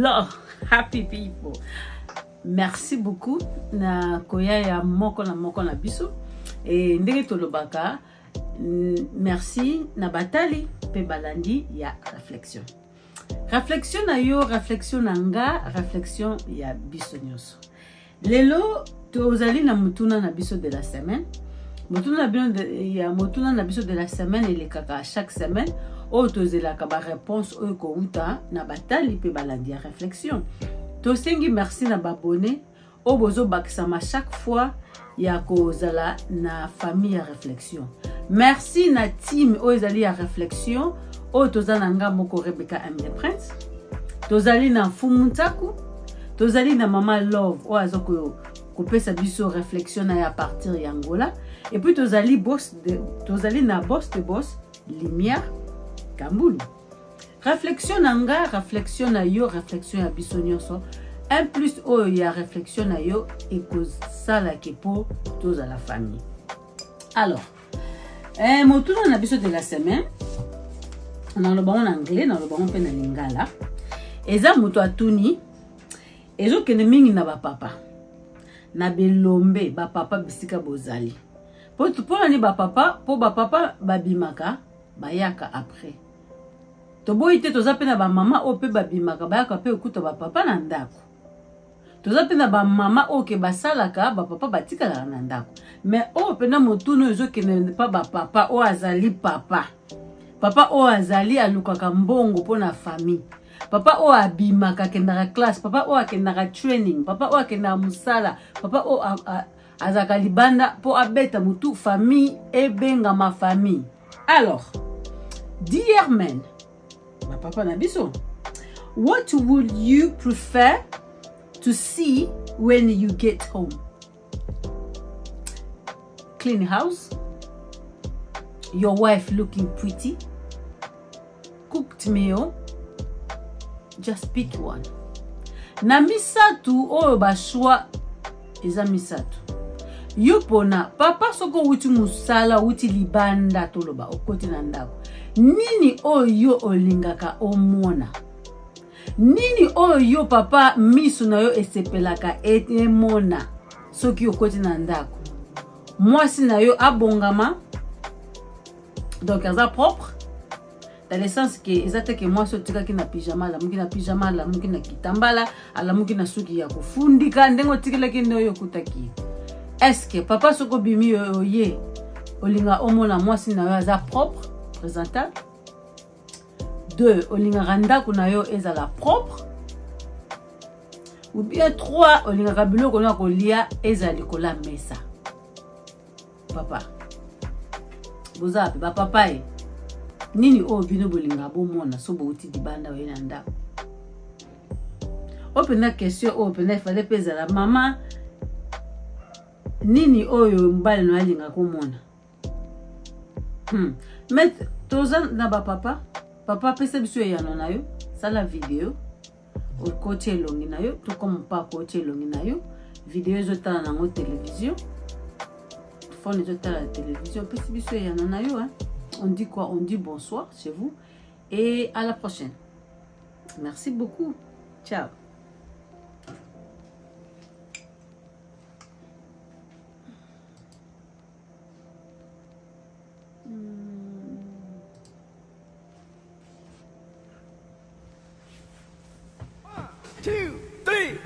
Hello, happy people. Merci beaucoup na koya ya moko na biso et ndenge tolobaka merci na batali pe balandi ya réflexion. Réflexion na yo, réflexion na nga, réflexion ya biso nyonso. Lelo tozali na mutuna na biso de la semaine. Mutuna na biso de la semaine et le kaka chaque semaine o tozela ka ba réponse o ko uta na batali pe balandi ya réflexion. Tosengi merci na babone o bozo bakisama chaque fois ya kozala na famille ya réflexion. Merci na team o ezali ya réflexion o tozana nga moko Rebecca M. The Prince. Tozali na Fumuntaku. Tozali na Mama Love o azoko kopesa biso réflexion na ya partir ya Angola. Et puis tozali na boss de boss Lumière Kambulu. Réflexion na nga, réflexion na yo, réflexion ya biso nyonso. Un plus o ya réflexion na yo et cause ça la kepo tous à la famille. Alors, motuna na biso de la semaine. Dans le bon anglais, dans le bon pe na lingala. Eza moto atuni. Ezo kene mingi na ba papa. Na belombe ba papa bisika bozali. Pour ni ba papa, pour ba papa babimaka, bayaka après. Tobo ite toza pe na ba mama o pe babimaka bayaka pe okuta ba papa na ndako. Toza pe na ba mama o ke basalaka ba papa batika na ndako. Mais o pe na motuno ezo kene pa ba papa o azali papa. Papa o azali alukaka mbongo po na famille. Papa o abimaka kendaka classe, papa o akendaka training, papa o akendaka musala, papa o azaka libanda po abeta mutu famille ebenga ma famille. Alors, dear men, ma papa na biso, what would you prefer to see when you get home? Clean house, your wife looking pretty, cooked meal. Just pick one. Na misatu oyo bashwa eza misatu. Yupona papa soko wuti musala wuti libanda toloba okoti na ndako. Nini oyo olingaka omona? Nini oyo papa misu na yo esepelaka emona soki okoti na ndako? Mwasi na yo abongama. Donc aza propre. Dans le sens que ezate que moi sotika ki na pyjama la muki na pyjama la muki na kitambala ala muki na suki ya kufundika ndengo tikela ki ndoyo kutaki. Est-ce que papa soko bimi oye olinga omona mwasi na yo aza propre, présentable? 2 olinga randa kuna yo ezala propre. Ou bien 3 olinga kabilo kona kolia ezali kola mesa. Papa. Bozape ba papa e. Nini o bino bolinga bomona so bouti di banda wena ndako. Opena question opena fallait pesa la mama. Nini oyo mbale no alinga komona. Mais toza na ba papa, papa pesa biso ya nona yo, sala video. O coach longi na yo, to comme pas coach longi na yo. Video zo tala na ngo télévision. Phone zo tala la télévision, pesa biso ya nona yo hein. On dit quoi? On dit bonsoir chez vous et à la prochaine. Merci beaucoup. Ciao. One, two, three.